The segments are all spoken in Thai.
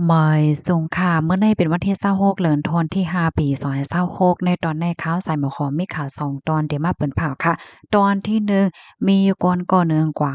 หมอยสูงค่ะเมื่อในเป็นวันที่26เดือนธันวาคมที่5ปี2026ในตอนในข่าวสายหมอขอมีข่าว2ตอนที่มาเปิ้นผ่าค่ะตอนที่1มีอยู่ก่อนหนึ่งกว่า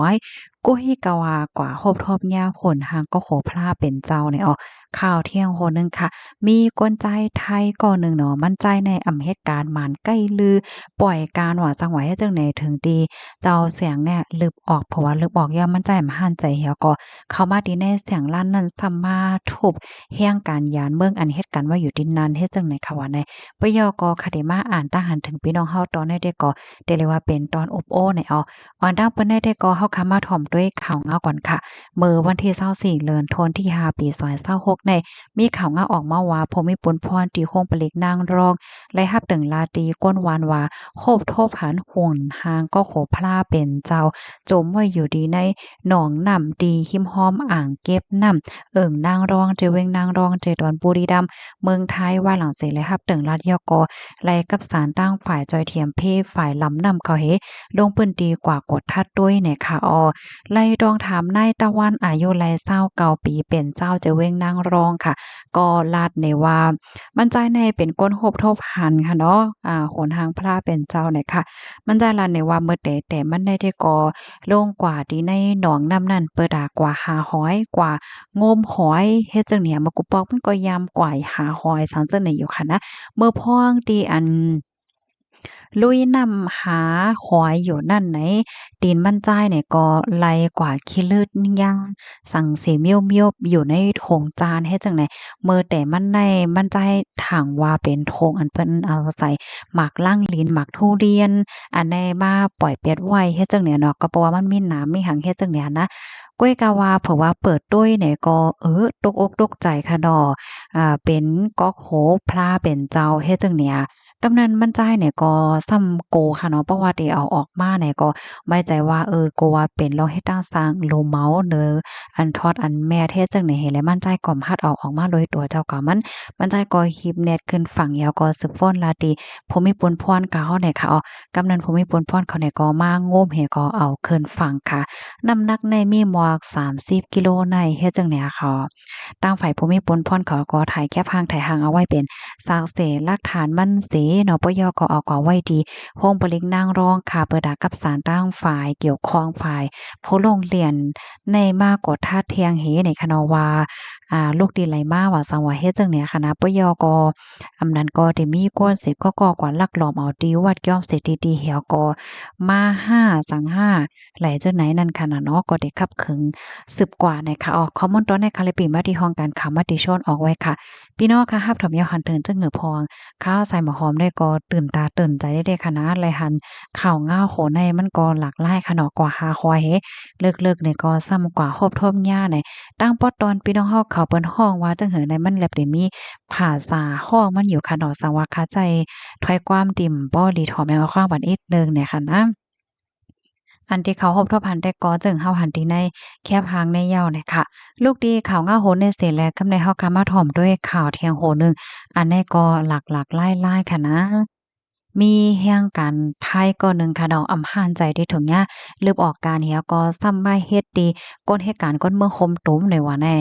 500กู้ฮี้กะว่ากว่าครบทอบยาวผลหางก็โขพลาเป็นเจ้าในอ้อข่าวเที่ยงโหนึงค่ะมีกวนใจไทยก่อนหนึ่งเนาะมั่นใจในอำเหตุการณ์หมานใกล้ลือปล่อยการว่าจังหวะเฮ็ดจังไหนถึงดีเจ้าเสียงเนี่ยลึบออกเพราะว่าลึบออกย่อมมั่นใจมาหันใจเหี่ยวก็ เข้ามาที่แน่เสียงลั่นนั้นซ้ำมาทุบแฮ้งการยานเมืองอันเฮ็ดกันว่าอยู่ดินนั้นเฮ็ดจังไหนค่ะว่าในปยกคาเดมาอ่านตาหันถึงพี่น้องเฮาตอนได้ก็ได้เรียกว่าเป็นตอนอบโอ้ในออนดังเปิ้นได้ก็เฮาคามาถ่อมด้วยข่าวเงาก่อนค่ะมื้อวันที่24เดือนธันวาคมที่5ปี2026ในมีข่าวเงาออกมาว่าภูมิพลพรที่โคงปลีกนางรองและรับถึงลาตีก้นวานว่าโคบโทบหันหุ่นหางก็โขพลาเป็นเจ้าจมไว้อยู่ดีใน หนองน้ำดีหิมห้อมอ่างเก็บน้ำนางรองเจเวงนางรองเจดอนบุรีรัมย์เมืองไทยว่าหลังเสเลยครับตึงรัฐยกไล่กับสารตั้งฝ่ายจอยเทียมเพฝ่ายลำนำเขาเฮลงปืนดีกว่ากดทัดด้วยเนี่ยค่ะไล่ดองถามนายตะวันอายุไล่29ปีเป็นเจ้าเจเวงนางรองค่ะก็ลาดในว่ามันใจในเป็นก้นโหบทบหันค่ะเนาะหนทางพระเป็นเจ้าเนี่ยค่ะมันใจลาดในว่าเมื่อแต่มันได้ที่ก่อ โล่งกว่าที่ในหนองน้ำนั่นเปิดดากว่าหาหอยกว่างมหอยเฮ็ดจังเนี่ยมากุปอกมันก็ยามกว่าหาหอยสังจังไหนอยู่ค่ะนะเมื่อพ้องที่อันลุยนำหาหอยอยู่นั่นไหนตีนมันจ้ายเนี่ยก็ไลกว่าขี้เลือดย่างสั่งเสเมียวๆอยู่ในโถงจานเฮ็ดจังไหนเมื่อแต่มันในมันใจายถังว่าเป็นโถงอันเพิ่นเอาใส่หมากลั่งลิ้นหมากทุเรียน อันใดมาปล่อยเป็ดไว้เฮ็ดจั่งเนี่ยเนาะก็เพราะว่ามันมีน้ำมีหังเฮ็ดจั่งเนี่ยนะก้วยกาว่าเผื่อว่าเปิดด้วยเนี่ยก็ตกอกตกใจค่ะเนาะเป็นก๊อกโหพลาเป็นเจ้าเฮ็ดจั่งเนี่ยกำนันมั่นใจเนี่ยก็ซ้ำโกค่ะเนาะเพราะว่าที่เอาออกมาเนี่ยก็ไว้ใจว่าโกว่าเป็นรองเฮ็ดตั้งสร้างโลเมาเด้ออันทอดอันแม่เฮ็ดจั่งเนี่ยเห็นแล้วมั่นใจก็ฮัดเอาออกมาโดยตัวเจ้าก็มันใจก็คลิปเน็ตขึ้นฝั่งยาวก็สึกฟ้อนลาติภูมิพลพรกะเฮาเนี่ยค่ะกำนันภูมิพลพรเขาเนี่ยก็มาโง้มเฮก็เอาขึ้นฝั่งค่ะน้ำหนักในมีหมวก30กิโลในเฮ็ดจังเนี่ยค่ะทางฝ่ายภูมิพลพรเขาก็ถ่ายแคปหางถ่ายหางเอาไว้เป็นซากเสหลักฐานมันเสเนาะปยก็เอาก็ไว้ดีโฮงปลิกนางรองค่ะเปิดดากับสารตั้งฝ่ายเกี่ยวข้องฝ่ายผู้ลงเรียนในมากกว่าท่าเทียงเฮในคณะว่าลูกดีไหลมาว่าสังว่าเฮ็ดจังเนี่ยค่ะนะปยก็อำนั้นก็ได้มีก้นสิบก็ก่อกว่าลักหลอมเอาดีวัดย่อมเสถิติเหี่ยวก็มา5สังห้าไหลจังไหนนั่นค่ะนะเนาะก็ได้คับขึงสืบกว่าในค่ะข้อมูลตอนในคาลิปีมาที่ห้องการข่าวมติชนออกไว้ค่ะพี่น้องค่ะรับถมยาวหันตื่นจังเหนือพองข้าวใส่หมอหอมได้ก็ตื่นตาตื่นใจได้เด้ค่ะนะไหลหันข่าวง่าวโหในมันก็หลากหลายค่ะเนาะกว่าหาคอยเฮเลิกๆเนี่ยก็ซ้ำกว่าครบทบหญ้าในตั้งปอตอนพี่น้องเฮาเขาเปิ้นฮ้องว่าจังเหินในมันแลบได้มีภาษาฮ้องมันอยู่ค่ะเนาะสังว่าคาใจถ้อยความติ่มบ่ดีถ่อมแม่ว่าความบัดอีกหนึ่งเนี่ยค่ะนะอันที่เขารบทบหันแต่ก็จึงเฮาหันที่ในแคบหางในยาวเนี่ยค่ะลูกดีข่าวง่าโหนในเสียแลกำในเฮาก็มาถ่อมด้วยข่าวเที่ยงโหนึงอันนี้ก็หลากๆหลายๆค่ะนะ มีแห่งการไทยก็หนึ่งค่ะดอกอำหานใจที่ถึงเนี้ยลืบออกการเหี่ยก็ซ้ำมาเฮ็ดดีก้นเหตุการณ์ก้นเมืองคมตุ้มในว่าแน่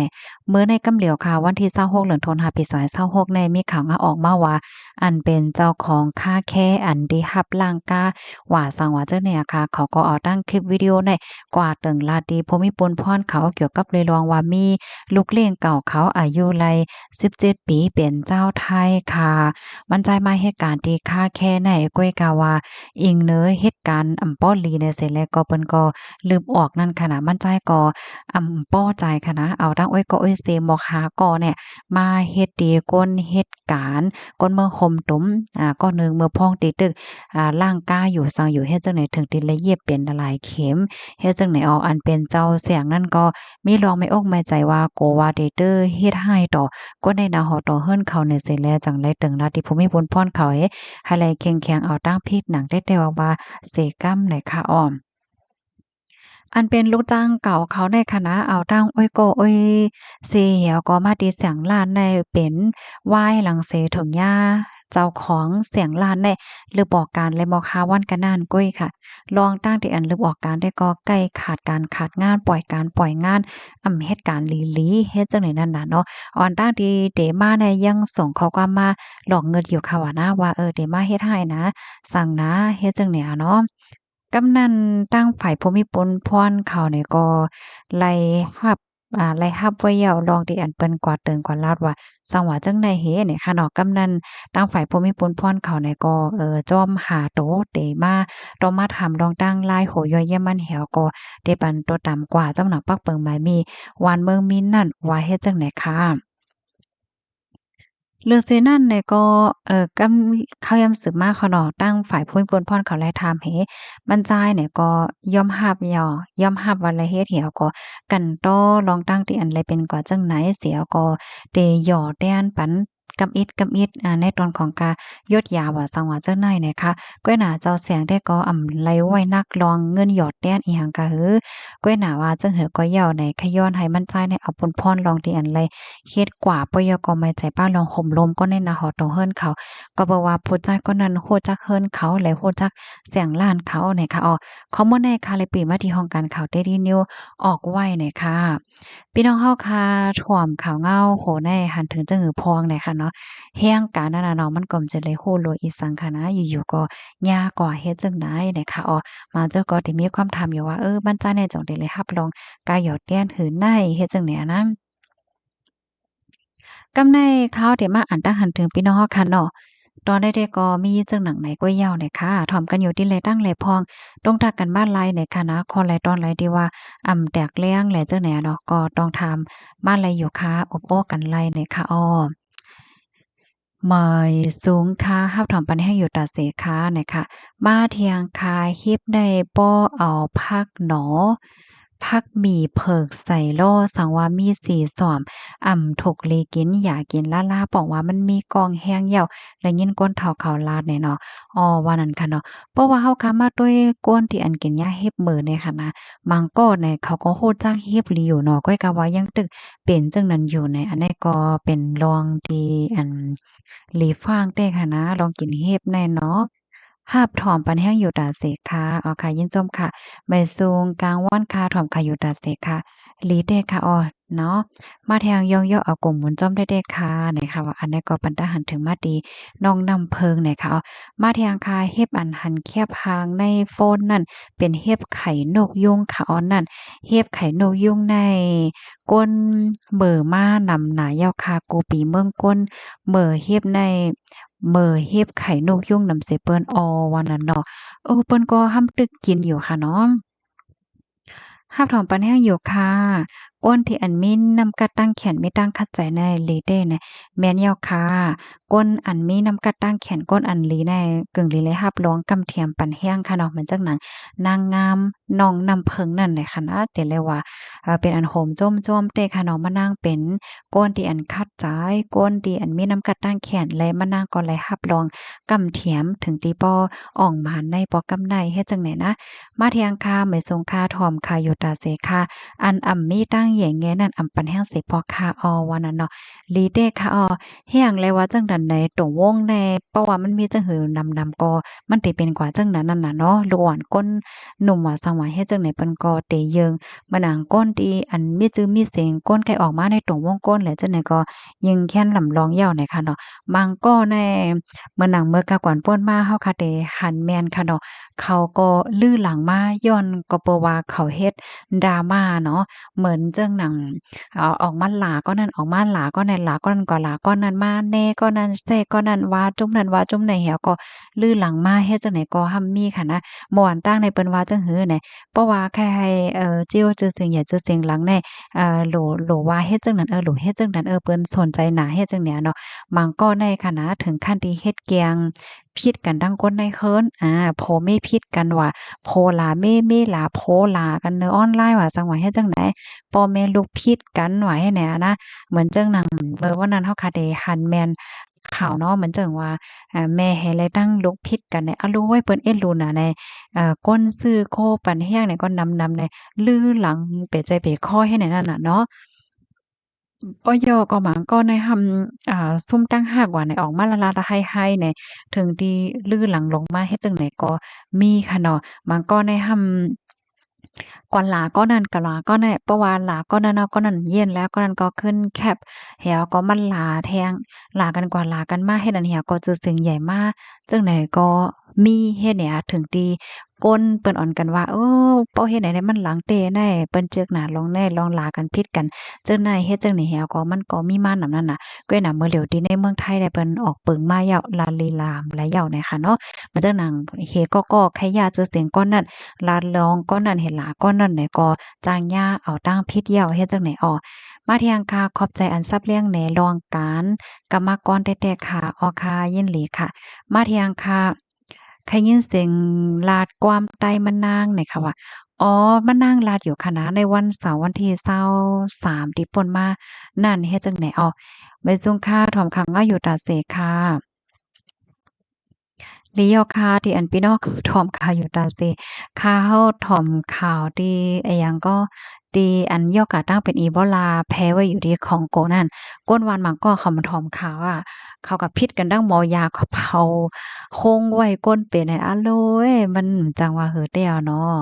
เมื่อในกำเหลียวค่ะวันที่26เดือนธันวาคมปี2026ในมีข่าวงาออกมาว่าอันเป็นเจ้าของค่าแค่อันได้รับร่างกาว่าสังว่าเจ้าเนี่ยค่ะเขาก็เอาตั้งคลิปวิดีโอในกว่าตึงลาดีภูมิพลพรเขาเกี่ยวกับเลยลองว่ามีลูกเลี้ยงเก่าเขาอายุไล17ปีเป็นเจ้าไทยค่ะมันใจมาเหตุการณ์ที่ค่าแค่ไหนก้วยกาว่าอิงเนื้อเหตุการณ์อำป้อลีเนี่ยเสร็จแล้วก็เปิ้นก็ลืมออกนั่นค่ะนะมันใจก็อำป้อใจค่ะนะเอาทั้งอ้อยก็อ้อยเซหมอกหาก็เนี่ยมาเฮ็ดดีก้นเหตุการณ์ก้นเมืองคมตุ้มก็หนึ่งเมื่อพ้องติตึกร่างกายอยู่ซังอยู่เฮ็ดจังไหนถึงติละเยียบเป็นหลายเข็มเฮ็ดจังไหนเอาอันเป็นเจ้าเสียงนั่นก็มีลองไม่อกไม่ใจว่าโกว่าเดเตอร์เฮ็ดให้ต่อก็ในนาหอต่อเฮิรนเขาเนี่ยเสร็จแล้วจังไรตึงลาติภูมิพลพรเขาให้ไลเคียงๆเอาตั้งพิษหนังได้แต่ว่าเสกัมไหนค่ะอ้อมอันเป็นลูกจ้างเก่าเขาในคณะเอาตั้งอ้อยโกอ้อยเสียวก็มาดีเสียงล้านในเป็นไหว้หลังเสถึงย่า เจ้าของเสียงล้านได้หรือบอกการและบอกหาวันกันนานก้อยค่ะลองตั้งที่อันหรือบอกการได้ก็ใกล้ขาดการขาดงานปล่อยการปล่อยงานเฮ็ดการหลีๆเฮ็ดจังได๋นั่นน่ะเนาะอ่อนตั้งที่เดมาเนี่ยยังส่งข้อความมาหลอกเงินอยู่ค่ะว่านะว่าเดมาเฮ็ดให้นะสั่งนะเฮ็ดจังเนี่ยเนาะกำนันตั้งฝ่ายภูมิพลพรเขาเนี่ยก็ไล่รับไล่รับไว้แล้วลองที่อันเปิ้นกว่าเติงกว่าลาดว่าสังว่าจังได๋เฮเนี่ยค่ะเนาะกำนันตั้งฝ่ายภูมิพลพรเขาเนี่ยก็จอมหาโตเตมาต้องมาถามลองตั้งลายโหย่อยเยี่ยมมันแหวก็ได้ปันตัวต่ำกว่าจำหนักปักเปิงหมายมีวานเมืองมินนั่นว่าเฮ็ดจังไหนค่ะเรื่องเซนั่นเนี่ยก็กำเขายำสืบมาเขาเนาะตั้งฝ่ายผู้มีพลพรเขาแลถามเฮบรรจายเนี่ยก็ยอมรับยอมรับว่าละเฮ็ดเหี่ยวก็กันต้อลองตั้งที่อันใดเป็นกว่าจังไหนเสียก็เตย่อแต้นปันกำอิดในตอนของกายดยาว่าสังว่าจังไหนเนี่ยค่ะก้อยหน้าเจ้าเสียงได้ก็ไหลไว้นักลองเงินหยอดแต้นอีหังกะหือก้อยหน้าว่าจังหือก็เหย้าในขย้อนให้มันใจในเอาปนพรลองที่อันใด เฮ็ดกว่าปยกไม่ใจป้าลองห่มลมก็ในนาหอตรงเฮิรนเขาก็บอกว่าผู้จักก็นั้นโฮจักเฮิรนเขาและโฮจักเสียงล้านเขาเนี่ยค่ะอ๋อเขาบ่ได้ค่ะเลยปีมาที่ห้องการข่าว Daily News ออกไว้เนี่ยค่ะพี่น้องเฮาค่ะท่วมข่าวเงาโหในหันถึงจะหือพองเนี่ยค่ะเนาะแห้งการนั่นน่ะเนาะมันก็จะเลยโหโลอีสังค่ะนะอยู่ๆก็ยาก่อเฮ็ดจังได๋เนี่ยค่ะอ๋อมาเจ้าก็ที่มีความถามอยู่ว่าบ้านจ้าเนี่ยจงได้เลยรับรองกายหยอดแต้นหือในเฮ็ดจังแหนนะ กำในข่าวที่มาอ่านตั้งหันถึงพี่น้องเฮาค่ะเนาะตอนใดๆก็มีจังหนังไหนก็ยาวเนี่ยค่ะถ่อมกันอยู่ที่แลตั้งแลพองต้องทักกันบ้านไรเนี่ยค่ะนะคอแลตอนไรที่ว่าแตกแล้งแหละจังไหนเนาะก็ต้องทำบ้านไรอยู่ค่ะอบโอ้กันไรเนี่ยค่ะอ้อหมายสูงค่ะฮับถอมปันให้อยู่ตาเสค่ะเนี่ยค่ะมาเทียงคาฮิบได้ป้อเอาพักหนอพักหมี่เผิกใส่ล่อสังว่ามีสีสอมถกเลกินอยากกินล่าๆบอกว่ามันมีกองแห้งเหี่ยวและยินก้นเฒ่าเขาลาดเนี่ยเนาะอ้อว่านั่นค่ะเนาะเพราะว่าเฮาคามาด้วยก้นที่อันกินยาเฮ็บมื้อเนี่ยค่ะนะบางก้อนเนี่ยเขาก็ฮู้จักเฮ็บหลีอยู่เนาะก้อยก็ว่ายังตึกเป็นจังนั้นอยู่ในอันนี้ก็เป็นรองที่อันหลีฟางแต่ค่ะนะลองกินเฮ็บแน่เนาะหาบถอมปันแห้งอยู่ตาเสกค่ะอ๋อค่ะยินจมค่ะใบซูงกลางว่านค่ะถอมค่ะอยู่ตาเสกค่ะหลีเด้ค่ะอ้อเนาะมาแทงย่องย่อเอากลุ่มหมุนจ้อมได้เด้ค่ะเนี่ยค่ะว่าอันนี้ก็ปันตาหันถึงมาดีน้องนำเพิงเนี่ยค่ะอ๋อมาแทงค่ะเฮ็บอันหันแคบหางในโฟนนั่นเป็นเฮ็บไข่นกยุงค่ะอ๋อนั่นเฮ็บไข่นกยุงในก้นเบอมานำหนายาวคากูปีเมืองก้นเฮ็บในเฮ็บไข่นกยุงนำเสเปิ้นออว่านั้นเนาะเปิ้นก็ห้ำตึกกินอยู่ค่ะเนาะ หาบถอนปันแห้งอยู่ค่ะก้นที่อันมีน้ำกัดตั้งแขนไม่ตั้งคัดใจในลีเด้เนี่ยแม่นยาวค่ะก้นอันมีน้ำกัดตั้งแขนก้นอันลีในกึ่งลีเลยหับร้องกำเทียมปันแห้งค่ะเนาะเหมือนจักหนังนางงามน้องนำเพิงนั่นแหละค่ะนะเดี๋ยวเลยว่าเป็นอันโหมโจ้มๆเต้ค่ะเนาะมานั่งเป็นก้นที่อันคัดใจก้นที่อันมีน้ำกัดตั้งแขนและมานั่งก็เลยหับร้องกำเทียมถึงตีปออ่องหมานในปอกำในเฮ็ดจังไหนนะมาเทียงค่ะไม่ทรงค่าทอมค่ะอยู่ตาเสค่ะอันมีตั้งแหย่งแงนั่นปันแห้งเสพอค่ะว่านั้นเนาะลีเด้ค่ะแห้งเลยว่าจังดันในตรงวงในเพราะว่ามันมีจังหือนำก็มันติเป็นกว่าจังนั้นนั่นน่ะเนาะลูกอ่อนก้นหนุ่มว่าสังว่าเฮ็ดจังไหนเปิ้นก็เตเยิงมาหนังก้นที่อันมีจื้อมีเสียงก้นไก่ออกมาในตรงวงก้นแหละจังไหนก็ยิงแค้นลำลองยาวในค่ะเนาะบางก็ในเมื่อหนังเมื่อกะก่อนป้นมาเฮาค่ะเตหันแม่นค่ะเนาะ เขาก็ลื้อหลังมาย้อนก็เพราะว่าเขาเฮ็ด drama เนาะเหมือนจั่งหนังออกมาหลาก็นั่นออกมาหลาก็นั่นหลาก็นั่นก็หลาก็นั่นมาแน่ก็นั่นแทรกก็นั่นว่าจุ้มนั่นว่าจุ้มไหนแหวก็ลื้อหลังมาเฮ็ดจั่งใดก็หั้มมีค่ะนะม่วนตั้งในเปิ้นว่าจั่งหือแหน่เพราะว่าแค่ให้จิ้วจื่อเสียงหยัดจื่อเสียงหลังแน่โหลว่าเฮ็ดจั่งนั้นโหลเฮ็ดจั่งนั้นเปิ้นสนใจหน้าเฮ็ดจั่งเนี้ยเนาะบางก็ในค่ะนะถึงขั้นที่เฮ็ดแกง พิดกันดังก้นในเฮิรนโพไม่พิดกันว่าโพลาเมลาโพลากันเนอออนไลน์ว่าจังหวะเฮ็ดจังไดพ่อแม่ลูกพิดกันว่าให้แหน่นะเหมือนจังหนังวันนั้นเฮาค่ะได้หันแม่นข่าวเนาะเหมือนจังว่าแม่ให้เลยตั้งลูกพิดกันในอะรู้ไว้เปิ้นเอ็ดรู้น่ะในก้นซื้อโคปันแห้งเนี่ยก็นำในลื้อหลังเปใจเปคอให้ในนั่นน่ะเนาะ ป้อยอก็หมางก็ในหซุ่มตั้งหากว่าในออกมาละลาละให้ในถึงที่ลื่นหลังลงมาเฮ็ดจังไหนก็มีค่ะเนาะมันก็ในก่อนหลาก็นั่นกะหลาก็ในเพราะว่าหลาก็นั่นเนาะก็นั่นเย็นแล้วก็นั่นก็ขึ้นแคปแหวก็มันหลาแทงหลากันกว่าหลากันมาเฮ็ดอันเหี่ยก็จือเสียงใหญ่มาจังไหนก็มีเฮ็ดเนี่ยถึงที่ก้นเปิ้นอ่อนกันว่าเป้าเฮ็ดไหนได้มันหลังเตแน่เปิ้นจึกหน้าลองแน่ลองหลากันผิดกันจังไหนเฮ็ดจังไหนแหวก็มันก็มีมานำนั้นน่ะก้อยหนาเมื่อเหลียวที่ในเมืองไทยได้เปิ้นออกปึงมาเหยาลาลีลามหลายเหยาเนี่ยค่ะเนาะมันจังหนังเฮก็ใครยาจือเสียงก้อนนั้น ลาดลองก้อนนั้นเห็นหลาก้อนนั้นไหนก็จางย่าเอาตั้งพิษเหย้าเฮ็ดจังไหนอ้อมาเที่ยงค่ะขอบใจอันซับเลี้ยงแหน่รองการกรรมกรแต่ๆค่ะออค่ะยินหลีค่ะมาเที่ยงค่ะใครยินเสียงลาดความใต้มะนางเนี่ยค่ะว่าอ๋อมะนางลาดอยู่ค่ะนะในวันเสาร์วันที่23ที่ผ่านมานั่นเฮ็ดจังไหนอ้อไว้ซุงค่ะถอมขังก็อยู่ตาเสค่ะ ดีอค่ะที่อันพี่น้องคือถ่อมข่าวอยู่ตาสิข่าวถ่อมข่าวที่อะหยังก็ที่อันย่อกะตั้งเป็นอีโบลาแพ้ไว้อยู่ที่คองโกนั่นก้นวานมันก็เขามาถ่อมข่าวอะเขาก็พิษกันดั้งหมอยาเขาเผาโคงไว้ก้นเป็นไอ้อะโลยมันจังว่าเหือเตี้ยเนาะ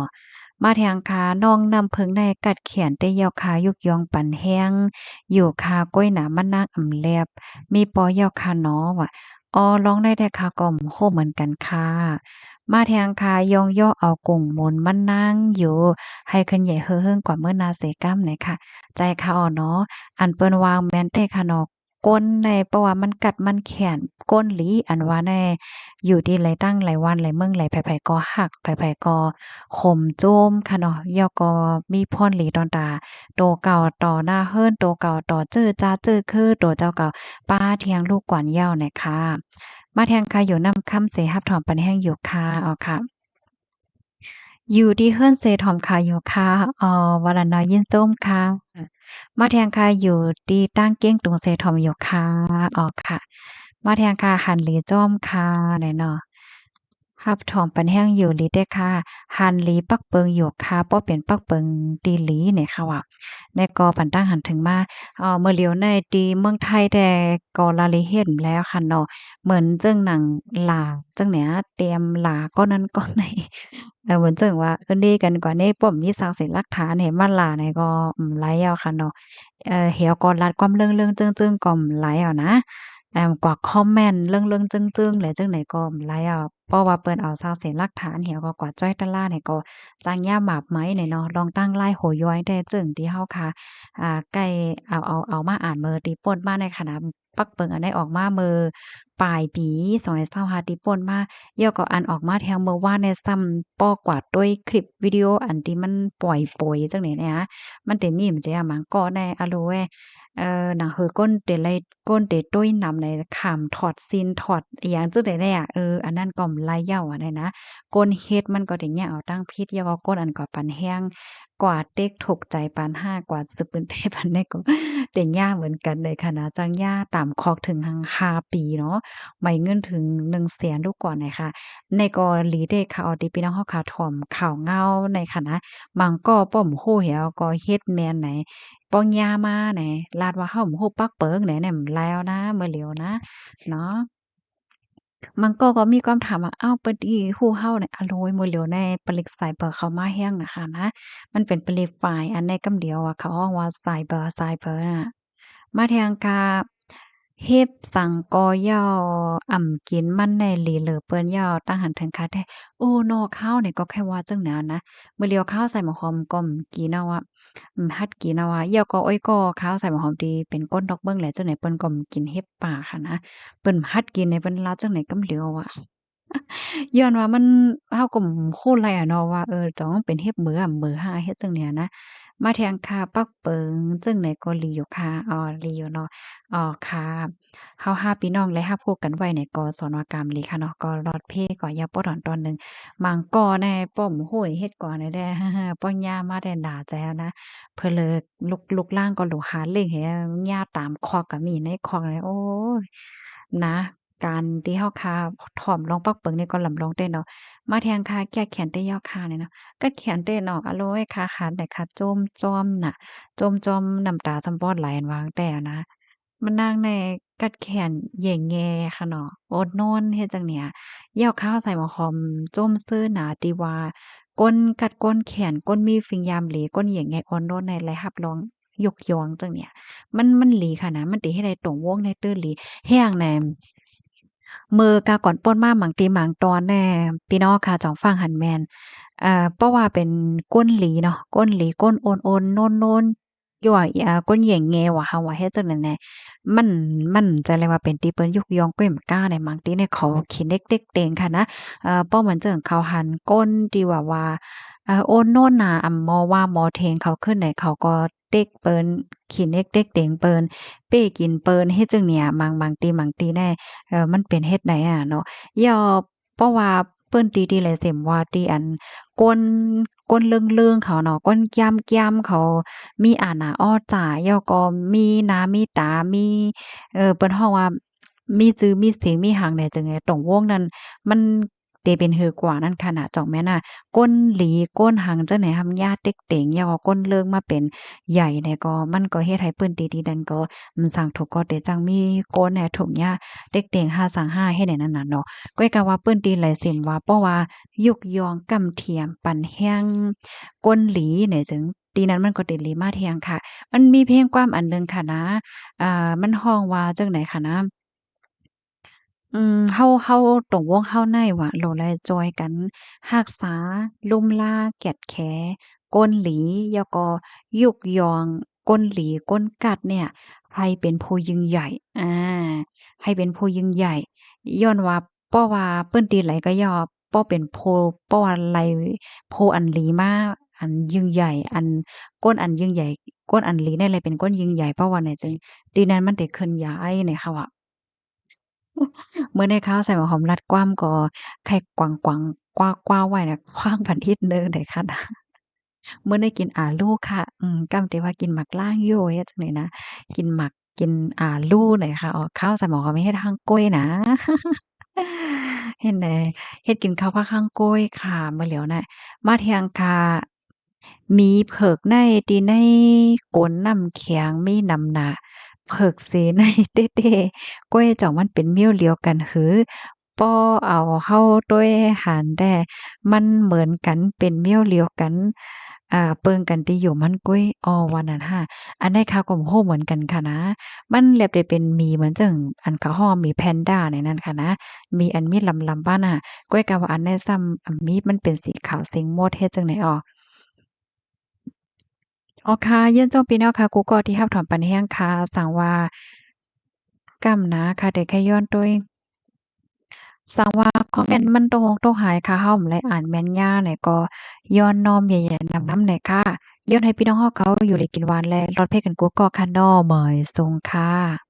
มาแทงคาน้องนำเพิงในกัดเขียนเตยอคายุกยองปันแห้งอยู่คาก้อยหนามันนางอำแลบมีปอยอคาเนาะว่ะ อ๋อร้องได้แต่ค่ะก็โฮเหมือนกันค่ะมาแทงค่ะยองย่อเอากุ่งมนมานั่งอยู่ให้ขึ้นใหญ่เฮืองกว่าเมื่อนาเสกำไหนค่ะใจค่ะอ่อเนาะอันเปิ้นวางแม่นแต่ค่ะเนาะก้นในเพราะว่ามันกัดมันแขนก้นหลีอันว่าแน่อยู่ดีหลายตั้งหลายวันหลายเมืองหลายไผๆก็หักไผๆก็ข่มโจมค่ะเนาะย่อก็มีพ่นหลีตอนตาโตเก่าต่อหน้าเฮิรนโตเก่าต่อจื้อจ้าจื้อคือโตเจ้าเก่าป้าเทียงลูกกวนเหย้าน่ะค่ะ มาแทงค่ะอยู่นำคำเสหับถอมปันแห้งอยู่ค่ะอ๋อค่ะอยู่ที่เฮือนเซถอมค่ะอยู่ค่ะวาลาน้อยยินโจ้มค่ะมาแทงค่ะอยู่ที่ตั้งเก้งตุงเซถอมอยู่ค่ะอ๋อค่ะมาแทงค่ะหันหลีจ้อมค่ะไหนเนาะ รับถอมปันแห้งอยู่หลีเด้อค่ะหันหลีปักเปิงอยู่ค่ะป้อเป็นปักเปิงตีหลีเนี่ยค่ะว่าในกอปันตั้งหันถึงมาเมื่อเลียวในตีเมืองไทยแต่ก็ลาลิเฮ็ดแล้วค่ะเนาะเหมือนเจิ้งหนังหลาจังเนี่ยเตรียมหลาก้อนนั้นก้อนไหนเหมือนเจิ้งว่าเด้กันกว่านี้ป้อมมีสักดิ์หลักฐานเห็นมันหลาเนี่ยก็หลายเอาค่ะเนาะเหี่ยวก่อนลัดความเรื่องๆจึ้งๆก็หลายเอานะกว่าคอมเมนต์เรื่องๆจึ้งๆแหละจังไหนก็หลายเอาเพราะว่าเปิ้นเอาซาวเสียงหลักฐานเหี่ยวก็กว่าจ้อยตะล่าเนี่ยก็จังย่าหมาบไหมเนี่ยเนาะลองตั้งไล่โหย้อยแต่จึงที่เฮาค่ะใกล้เอามาอ่านเมื่อตีป่นมาในขณะปักเปิงอันได้ออกมาเมื่อปลายปี2025ที่ป่นมาย่อก็อันออกมาแทงเมื่อวานในซ้ำป้อกว่าด้วยคลิปวิดีโออันที่มันปล่อยโปยจังไหนเนี่ยมันเต็มมีมันจะอะหมังก็แน่อะโลเว้หนังหือก้นเตะไรก้นเตะต้วยนำในขามถอดซีนถอดอหยังจั่งใดได้อะอันนั้นก็ลายเหย้าอะได้นะก้นเฮ็ดมันก็ได้เนี่ยเอาตั้งพิษแล้วก็ก้นอันก็ปันแห้งกว่าเต็กถูกใจปาน5กว่าสืบปืนเทปันได้ก็เป็นยากเหมือนกันเลยค่ะนะจังยาตามคอกถึงหัง5ปีเนาะไม่เงินถึง100,000ลูกก่อนน่ะค่ะในกอลีเดค่ะออติพี่น้องเฮาค่ะถ่อมข่าวเงาในค่ะนะบางก็ป้อมโ้เหี่ยวก็เฮ็ดแม่นไหน ป้องยามาแหน่ลาดว่าเฮาบ่ฮู้ปักเปิงแหน่แหน่มแล้วนะเมื่อเหลียวนะเนาะมันก็มีความถามว่าอ้าวเปิ้นอีฮู้เฮาเนี่ยอะโลยมื้อเหลียวแน่ปลิกไซเบอร์เข้ามาแรงน่ะค่ะนะมันเป็นปลิกฝ่ายอันใดกำเดียวอะเขาฮ้องว่าไซเบอร์น่ะ มาแทงกาเฮ็บสังกอย่ออ่ำกินมันในหลีเหลือเปิ้นย่อตั้งหันถึงคาแท้โอ้นอข้าวเนี่ยก็แค่ว่าจังหนวนะมื้อเลียวข้าวใส่หมอหอมก็กินเอาอะฮัดกินเอาอะเหย้าก็อ้อยก็ข้าวใส่หมอหอมดีเป็นก้นดอกเบิ่งแหละจังไหนเปิ้นก็กินเฮ็บป่าค่ะนะเปิ้นฮัดกินในเปิ้นลาวจังไหนกำเหลียวอะย้อนว่ามันเฮาก็ฮู้แหละเนาะว่าจ้องเป็นเฮ็บมื้ออะมื้อห้าเฮ็ดจังเนี่ยนะมาแทงคาปักเปิงจึงไหนก็หลีอยู่ค่ะหลีอยู่เนาะ อ๋อค่ะเฮา5พี่น้องและฮับพูกกันไว้ในกศนกรรมเลยค่ะเนาะก็รอดเพก็อย่าปอถอนตอนหนึ่งมังก้อแน่ป้อมโห้ยเฮ็ดก่อนได้ป้อย่ามาแต่ด่าใจแล้วนะเพิ่นเลยลุกล่างก็หลูหาเล่งให้ย่าตามคอกก็มีในคอกเลยโอ้ยนะ การที่เฮาคาถ่อมลองปักเปิงนี่ก็ลำลองได้เนาะมาแทงคาแก้แขนได้ยาวคาเนี่ยเนาะกัดแขนได้เนาะอะโลยคาขาดได้ค่ะโจมจ้อมน่ะโจมจ้อมน้ำตาสำปอดไหลอันวางแต่อะนะมันนางในกัดแขนแหย่แงค่ะเนาะอดนอนเฮ็ดจั่งเนี่ยเหย้าข้าวใส่หม้อคอมจ้มซื่อหนาติว่าก้นกัดก้นแขนก้นมีฟิงยามหลีก้นแหย่แงอ่อนโนนในไรรับรองยกยองจั่งเนี่ยมันหลีค่ะนะมันติเฮ็ดให้ตรงวงในตื้อหลีแฮ้งแหนม มือกาก่อนป้นมาหมังตีหมังตอนแน่พี่น้องค่ะจ่องฟังหันแม่นเพราะว่าเป็นก้นหลีเนาะก้นหลีก้นโอนๆโน้นๆยั่วก้นแหย่งแงว่าเฮาว่าเฮ็ดจังนั้นแหน่มันจะเรียกว่าเป็นตีเปิ้นยุกยองก้วยมก้าในบางทีเนี่ยเขาขี้เล็กเด็กเต็งค่ะนะป้อเหมือนจั่งเขาหันก้นที่ว่าโอนโน่นน่ะมอว่าหมอเทงเขาขึ้นไหนเขาก็เต็กเปิ้นขี้เล็กเด็กเต็งเปิ้นเป้กินเปิ้นเฮ็ดจังเนี่ยบางทีแน่ มันเป็นเฮ็ดใดอะเนาะย่อเพราะว่าเปิ้นตีหลายเสียมว่าตีอันก้นก้นเรื่องๆเขาเนาะก้นจ้ำๆเขามีอาหน้าอ้อจ๋าย่อก็มีหน้ามีตามีเปิ้นฮ้องว่ามีจื่อมีเสียงมีหางแหน่จังได๋ตรงวงนั้นมันเตเป็นฮือกว่านั้นขนาดจ่องแม่นน่ะก้นหลีก้นหางจังไหนหำญาเต็กเต็งย่อก้นเรื่องมาเป็นใหญ่เนี่ยก็มันก็เฮ็ดให้เปิ้นตีๆนั้นก็สร้างถูกก็เตจังมีก้นแหน่ถุงยา เด็กเต่ง525ให้ได้นั่นน่ะเนาะก้อยก็ว่าเปิ้นตีหลายเส้นว่าเพราะว่ายุกยองกำเทียมปันแห้งก้นหลีเนี่ยจึงตีนั้นมันก็ติดหลีมาเทียงค่ะมันมีเพลงความอันหนึ่งค่ะนะมันร้องว่าจั่งใดค่ะนะ เฮาตรงวงเฮาในว่าโลแลจอยกันรักษาลุ่มล่าแก่นแขก้นหลีแล้วก็ยุกยองก้นหลีก้นกัดเนี่ยให้เป็นผู้ยิ่งใหญ่อาให้เป็นผู้ยิ่งใหญ่ย้อนว่าเพราะว่าเปิ้นตีไหลก็ย้อเพราะเป็นผู้เพราะว่าไหลผู้อันหลีมาอันยิ่งใหญ่อันก้นอันยิ่งใหญ่ก้นอันหลีเนี่ยเลยเป็นก้นยิ่งใหญ่เพราะว่าไหนจึงดีนั้นมันได้เคลื่อนย้ายเนี่ยค่ะว่า เมื่อได้ข้าวใส่หัวหอมรัดกว้ามก็ไข่กวางกวางกว้าๆไว้น่ะขว้างพันทิศหนึ่งได้ค่ะนะเมื่อได้กินอาลูกค่ะกำที่ว่ากินหมักล่างอยู่เฮ็ดจังได๋นะกินหมักกินลูหน่อยค่ะข้าวใส่หม้อก็ไม่เฮ็ดฮั่งก้วยนะเฮ็ดแหน่เฮ็ดกินข้าวผัดฮั่งก้วยค่ะมื้อแล้วน่ะมาเที่ยงค่ะมีเผิกในที่ในก้นน้ำแข็งมีน้ำหนักเผิกเสในเต้ๆ ก้วยจ่องมันเป็นเมี่ยวเลียวกันหือป้อเอาเข้าต้วยหารแด่มันเหมือนกันเป็นเมี่ยวเลียวกันเปิงกันติอยู่มันก้วยว่านั้นค่ะอันใดข้าวก็โอ้เหมือนกันค่ะนะมันแลบได้เป็นหมีเหมือนจั่งอันเขาฮ้อหมีแพนดาในนั้นค่ะนะมีอันมีลำๆบ้านน่ะก้วยก็ว่าอันใดซ้ำมีมันเป็นสีขาวเซ็งโมดเฮ็ดจั่งใดค่ะเยี่ยนจงปีแนวค่ะกูก็ที่รับถอนปันแห้งค่ะสั่งว่ากำนะค่ะแต่แค่ย้อนต้วย สังว่าคอมเมนต์มันโตรงโตหายค่ะเฮาบ่ได้อ่านแม่นยาเนี่ยก็ย้อนน้อมแย่ๆนำเนี่ยค่ะย้อนให้พี่น้องเฮาเขาอยู่ได้กินหวานและรอดเพกันกูก็ค่ะน้อเหมยสุงค่ะ